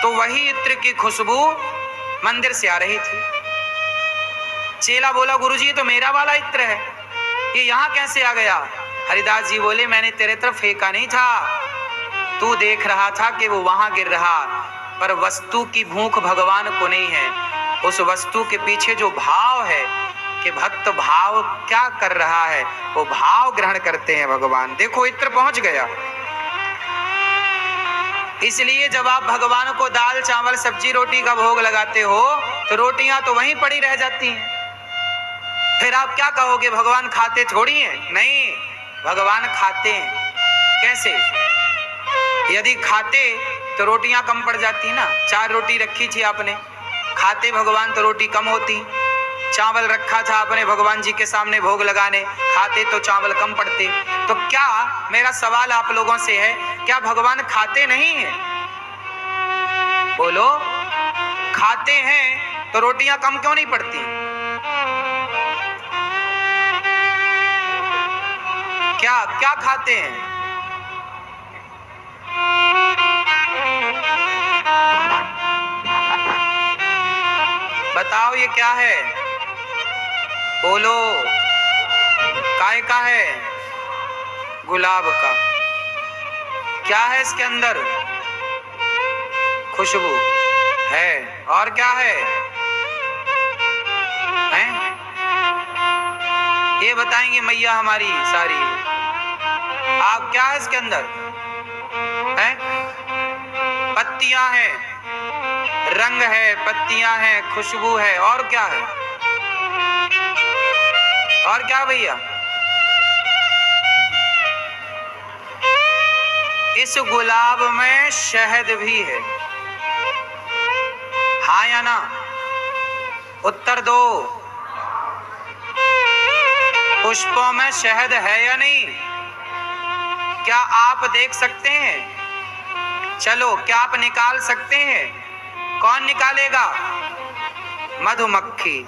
तो वही इत्र की खुशबू मंदिर से आ रही थी। चेला बोला, गुरुजी ये तो मेरा वाला इत्र है, ये यहाँ कैसे आ गया? हरिदास जी बोले, मैंने तेरे तरफ फेंका नहीं था, तू देख रहा था कि वो वहां गिर रहा, पर वस्तु की भूख भगवान को नहीं है। उस वस्तु के पीछे जो भाव है कि भक्त भाव क्या कर रहा है, वो भाव ग्रहण करते हैं भगवान। देखो इत्र पहुंच गया। इसलिए जब आप भगवान को दाल चावल सब्जी रोटी का भोग लगाते हो तो रोटियां तो वहीं पड़ी रह जाती हैं। फिर आप क्या कहोगे, भगवान खाते थोड़ी हैं? नहीं, भगवान खाते हैं। कैसे? यदि खाते तो रोटियां कम पड़ जाती ना। 4 रोटी रखी थी आपने, खाते भगवान तो रोटी कम होती। चावल रखा था आपने भगवान जी के सामने भोग लगाने, खाते तो चावल कम पड़ते। तो क्या, मेरा सवाल आप लोगों से है, क्या भगवान खाते नहीं हैं? बोलो, खाते हैं तो रोटियां कम क्यों नहीं पड़ती? क्या क्या खाते हैं? बताओ ये क्या है? बोलो, काय का है? गुलाब का। क्या है इसके अंदर? खुशबू है। और क्या है? हैं? ये बताएंगे मैया हमारी सारी। आप क्या है इसके अंदर? हैं? पत्तियां हैं, रंग है, पत्तियां हैं, खुशबू है, और क्या है? और क्या भैया? इस गुलाब में शहद भी है। हाँ या ना? उत्तर दो। पुष्पों में शहद है या नहीं? क्या आप देख सकते हैं? चलो, क्या आप निकाल सकते हैं? कौन निकालेगा? मधुमक्खी।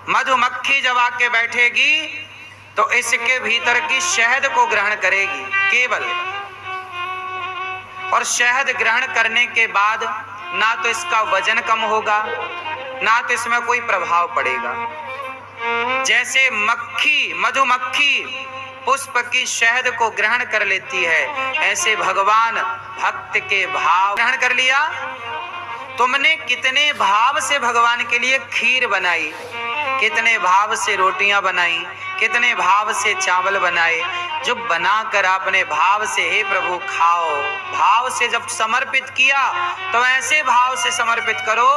मधुमक्खी जब आके बैठेगी तो इसके भीतर की शहद को ग्रहण करेगी केवल, और शहद ग्रहण करने के बाद ना तो इसका वजन कम होगा, ना तो इसमें कोई प्रभाव पड़ेगा। जैसे मधुमक्खी पुष्प की शहद को ग्रहण कर लेती है, ऐसे भगवान भक्त के भाव ग्रहण कर लिया। तुमने कितने भाव से भगवान के लिए खीर बनाई, कितने भाव से रोटियां बनाई, कितने भाव से चावल बनाए, जो बनाकर आपने भाव से, हे प्रभु खाओ, भाव से जब समर्पित किया तो ऐसे भाव से समर्पित करो,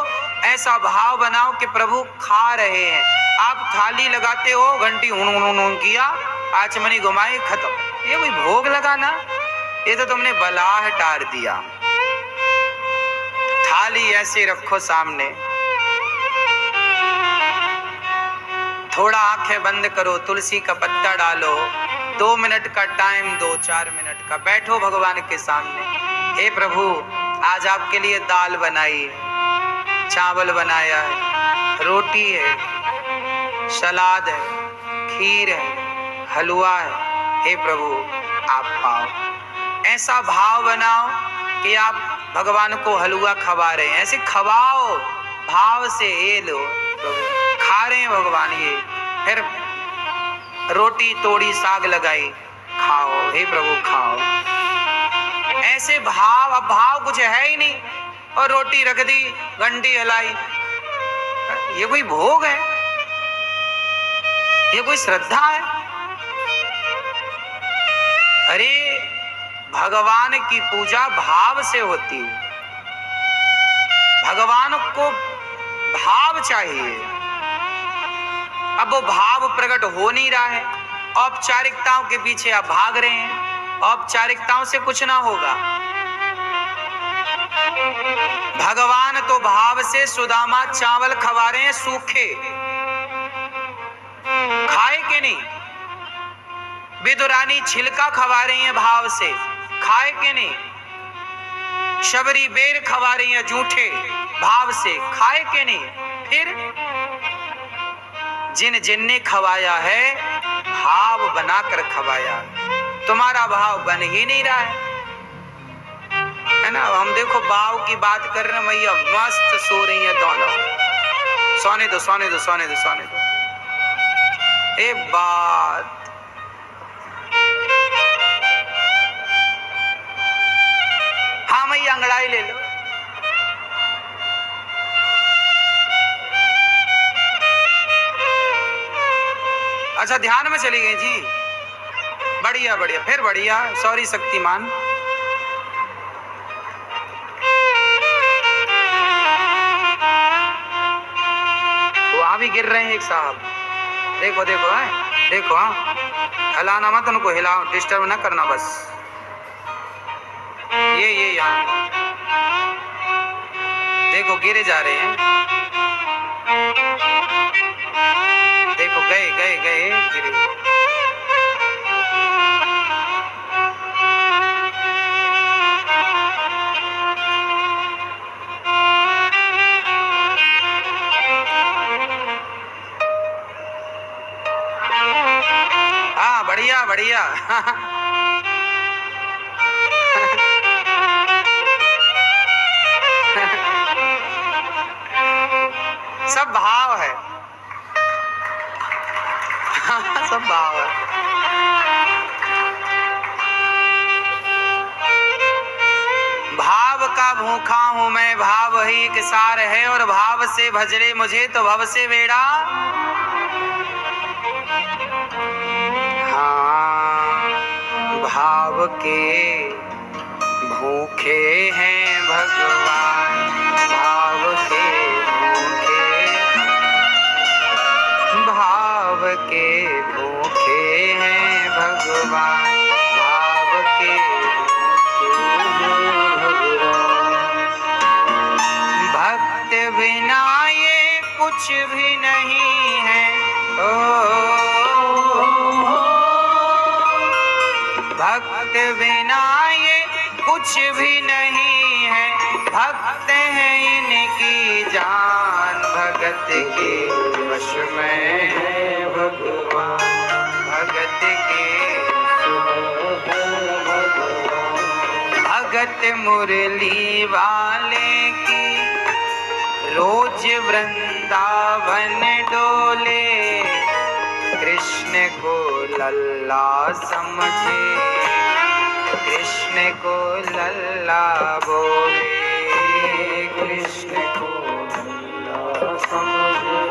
ऐसा भाव बनाओ कि प्रभु खा रहे हैं। आप थाली लगाते हो, घंटी उन किया, आचमनी घुमाए, खत्म। ये कोई भोग लगाना? ये तो तुमने बलाह टार दिया। थाली ऐसे रखो सामने, थोड़ा आंखें बंद करो, तुलसी का पत्ता डालो, 2 मिनट का टाइम दो, 4 मिनट का, बैठो भगवान के सामने। हे प्रभु, आज आपके लिए दाल बनाई है, चावल बनाया है, रोटी है, सलाद है, खीर है, हलवा है। हे प्रभु आप पाओ। ऐसा भाव बनाओ कि आप भगवान को हलवा खवा रहे हैं, ऐसे खवाओ भाव से। ये लो प्रभु, खा रहे हैं भगवान। ये फिर रोटी तोड़ी, साग लगाई, खाओ, हे प्रभु खाओ। ऐसे भाव, अब भाव कुछ है ही नहीं, और रोटी रख दी, घंटी हिलाई। ये कोई भोग है? ये कोई श्रद्धा है? अरे भगवान की पूजा भाव से होती है। भगवान को भाव चाहिए। अब वो भाव प्रकट हो नहीं रहा है, औपचारिकताओं के पीछे आप भाग रहे हैं। औपचारिकताओं से कुछ ना होगा। भगवान तो भाव से सुदामा चावल खवा रहे हैं, सूखे, खाए के नहीं। विदुरानी छिलका खवा रही हैं भाव से, खाए के नहीं। शबरी बेर खवा रही हैं जूठे भाव से, खाए के नहीं। फिर जिन जिनने खवाया है, भाव बनाकर खवाया। तुम्हारा भाव बन ही नहीं रहा है। है ना। हम देखो बाव की बात कर रहे हैं, मैया मस्त सो रही है दोनों। सोने दो सोने दो सोने दो सोने दो। एक बात हाँ मैया अंगड़ाई ले लो। अच्छा ध्यान में चली गई जी, बढ़िया बढ़िया, फिर बढ़िया। सॉरी शक्तिमान। वहां भी गिर रहे हैं एक साहब, देखो देखो है, देखो हाँ, हिलाना मत उनको, हिलाओ, डिस्टर्ब ना करना बस। ये यहाँ देखो गिरे जा रहे हैं, देखो गए गए गए गिरे। हाँ बढ़िया बढ़िया। सब भाव है। सब भाव है। भाव का भूखा हूं मैं, भाव ही एक सार है, और भाव से भजरे मुझे तो भव से बेड़ा। हाँ भाव के भूखे हैं भगवान, भाव के भूखे, भाव के भूखे हैं भगवान, भाव के भूखे हैं भगवान। भक्त बिना ये कुछ भी नहीं है, भक्त बिना ये कुछ भी नहीं है, भक्त है इनकी जान, भगत के वश में है भगवान, भगत के भगत मुरली वाले की रोज वृंदावन डोले, कृष्ण को लल्ला समझे, कृष्ण को लल्ला बोले, कृष्ण को लल्ला समझे,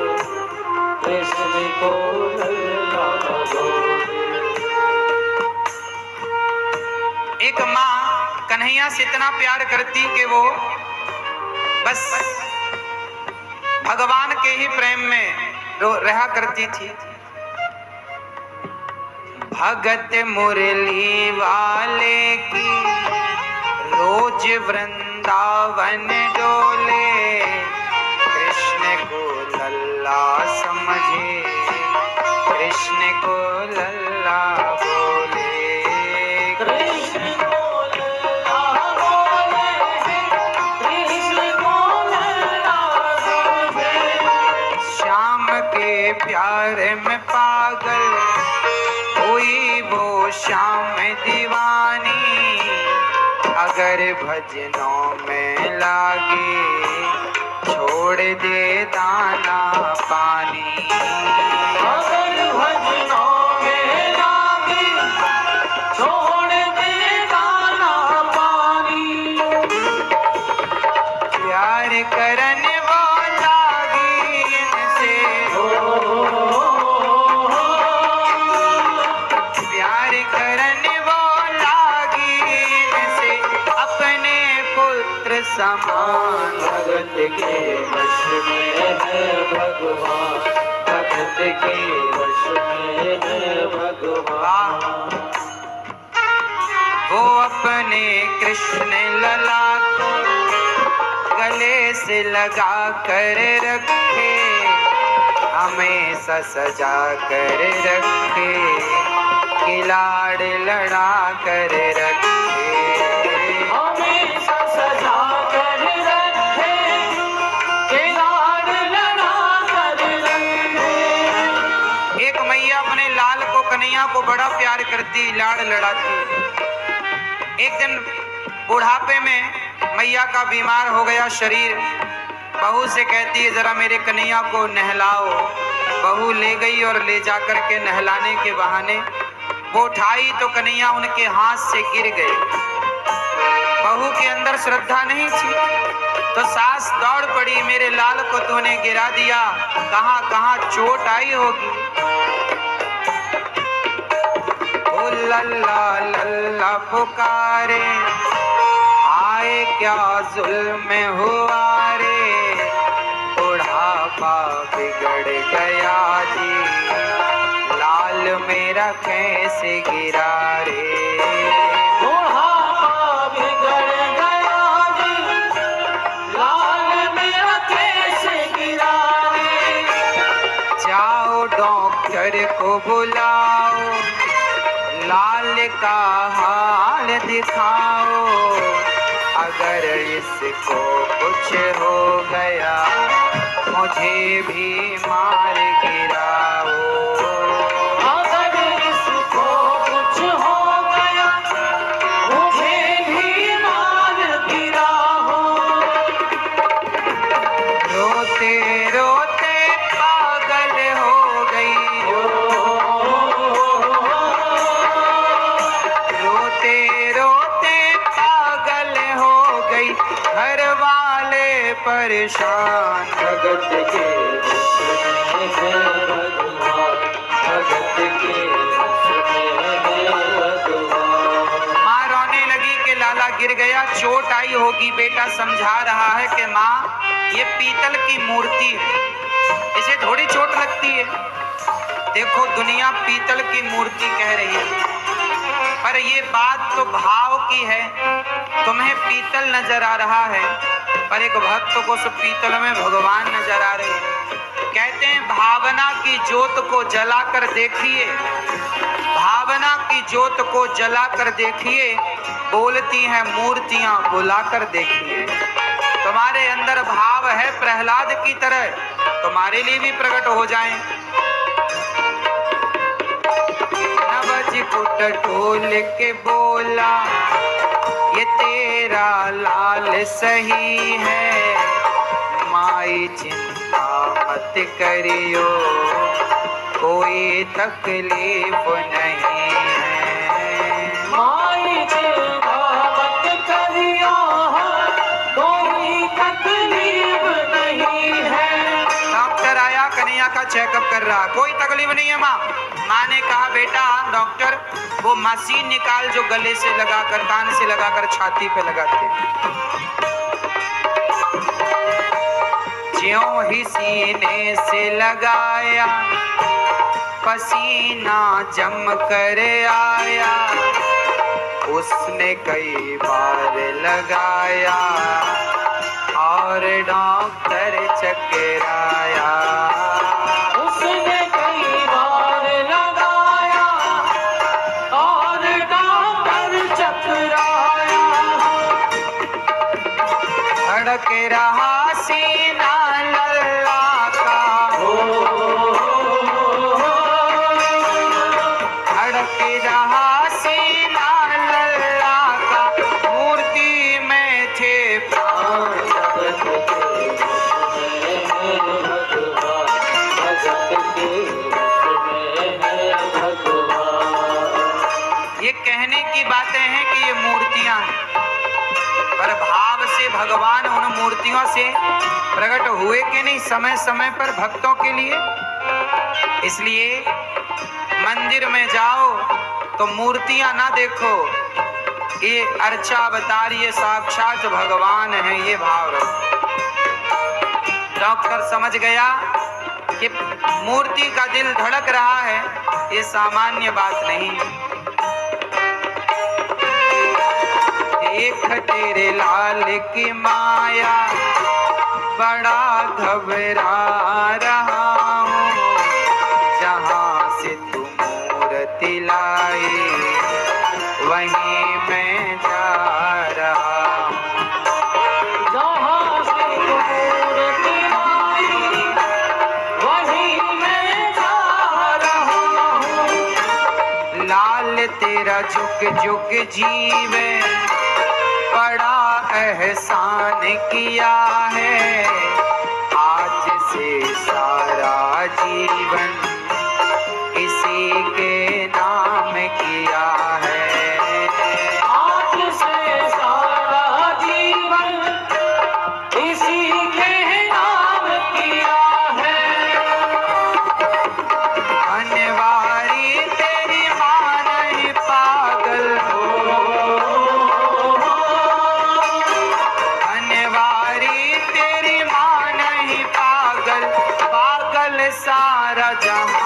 कृष्ण को लल्ला बोले। एक माँ कन्हैया से इतना प्यार करती कि वो बस भगवान के ही प्रेम में रहा करती थी। भगत मुरली वाले की रोज वृंदावन डोले, कृष्ण को लल्ला समझे, कृष्ण को लल्ला बोले, कृष्ण को लल्ला बोले, कृष्ण को लल्ला समझे। श्याम के प्यार में पागल हुई वो श्याम दीवानी, अगर भजनों में लागे छोड़ दे दाना पानी, अगर भजनों में लागे छोड़ दे दाना पानी। प्यार करने वाला इनसे समान, भगत के वश में है भगवान, भगत के वश में है भगवान। वो अपने कृष्ण लला को गले से लगा कर रखे, हमेशा सजा कर रखे, कि लाड़ लड़ा कर रखे, हमेशा सजा कर रखे, कि लाड़ लड़ा कर रखे। एक मैया अपने लाल को, कन्हैया को बड़ा प्यार करती, लाड़ लड़ाती। एक दिन बुढ़ापे में मैया का बीमार हो गया शरीर। बहू से कहती है जरा मेरे कन्हैया को नहलाओ। बहू ले गई और ले जाकर के नहलाने के बहाने वो उठाई तो कन्हैया उनके हाथ से गिर गए। बहू के अंदर श्रद्धा नहीं थी तो सास दौड़ पड़ी, मेरे लाल को तूने गिरा दिया, कहां कहां चोट आई होगी। ओ लल्ला लल्ला पुकारे, आए क्या जुल्म हुआ रे, बुढ़ापा बिगड़ गया जी, लाल मेरा कैसे गिरा रे। बुढ़ापा बिगड़ गया जी, लाल मेरा कैसे गिरा रे। जाओ डॉक्टर को बुलाओ, लाल का हाल दिखाओ, अगर इसको कुछ हो गया मुझे भी मार गिराओ। अगर इसको कुछ हो गया मुझे भी मार गिराओ। रोते रोते पागल हो गई, रोते रोते पागल हो गई, घर वाले परेशान। जगत के भगवान, जगत के भगवान। माँ रोने लगी कि लाला गिर गया, चोट आई होगी। बेटा समझा रहा है कि माँ ये पीतल की मूर्ति है, इसे थोड़ी चोट लगती है। देखो दुनिया पीतल की मूर्ति कह रही है, पर ये बात तो भाव की है। तुम्हें पीतल नजर आ रहा है, पर एक भक्त को उस पीतल में भगवान नजर आ रहे हैं। कहते हैं भावना की ज्योत को जलाकर देखिए, भावना की ज्योत को जलाकर देखिए, बोलती हैं मूर्तियां बुलाकर देखिए। तुम्हारे अंदर भाव है प्रहलाद की तरह, तुम्हारे लिए भी प्रकट हो जाएं। नवजिपुट टोल के बोला, ये तेरा लाल सही है, माई चिंता मत करियो, कोई तकलीफ नहीं है। माई चिंता मत करियो, कोई तकलीफ नहीं है। डॉक्टर आया, कन्हैया का चेकअप कर रहा, कोई तकलीफ नहीं है माँ। माँ ने कहा बेटा डॉक्टर वो मशीन निकाल जो गले से लगाकर, कान से लगाकर छाती पे लगाते। ज्यों ही सीने से लगाया, पसीना जम कर आया, उसने कई बार लगाया और डॉक्टर चकराया। उसने कई बार लगाया और डॉक्टर चकराया। धड़क रहा सीना लल्ला का, धड़क रहा सीना लल्ला का, मूर्ति में थे प्राण। ये कहने की बातें हैं कि ये मूर्तियां हैं, पर भाव से भगवान उन मूर्तियों से प्रकट हुए कि नहीं समय समय पर भक्तों के लिए। इसलिए मंदिर में जाओ तो मूर्तियां ना देखो, ये अर्चा अवतार, ये साक्षात भगवान है, ये भाव रखो। डॉक्टर समझ गया कि मूर्ति का दिल धड़क रहा है, ये सामान्य बात नहीं। देख तेरे लाल की माया, बड़ा घबरा रहा हूँ, जहाँ से तू मूर्ति लाई वहीं मैं जा रहा हूँ। जहाँ से मूर्ति लाई वहीं मैं जा रहा हूँ। लाल तेरा झुक झुक जीवे, बड़ा एहसान किया है, आज से सारा जीवन इसी के नाम किया है। आज से सारा जीवन इसी के नाम किया है। बनवारी तेरी माँ नहीं पागल हो, बनवारी तेरी माँ नहीं पागल, पागल सारा जहां।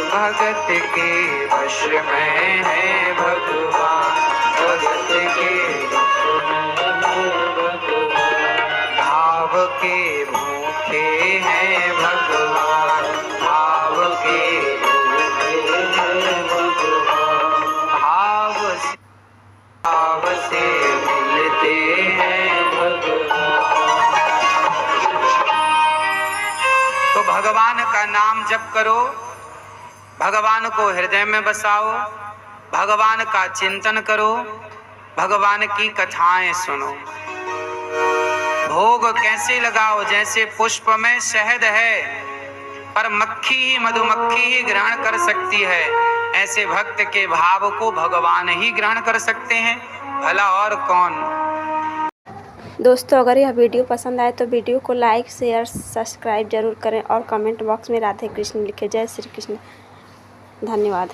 भगत के वश में है भगवान, भगत के भाव के भूखे हैं भगवान, भाव के भाव से मिलते हैं भगवान। तो भगवान का नाम जप करो, भगवान को हृदय में बसाओ, भगवान का चिंतन करो, भगवान की कथाएं सुनो। भोग कैसे लगाओ, जैसे पुष्प में शहद है पर मक्खी ही मधुमक्खी ही ग्रहण कर सकती है, ऐसे भक्त के भाव को भगवान ही ग्रहण कर सकते हैं, भला और कौन। दोस्तों, अगर यह वीडियो पसंद आए तो वीडियो को लाइक शेयर सब्सक्राइब जरूर करें और कमेंट बॉक्स में राधे कृष्ण लिखें। जय श्री कृष्ण। धन्यवाद।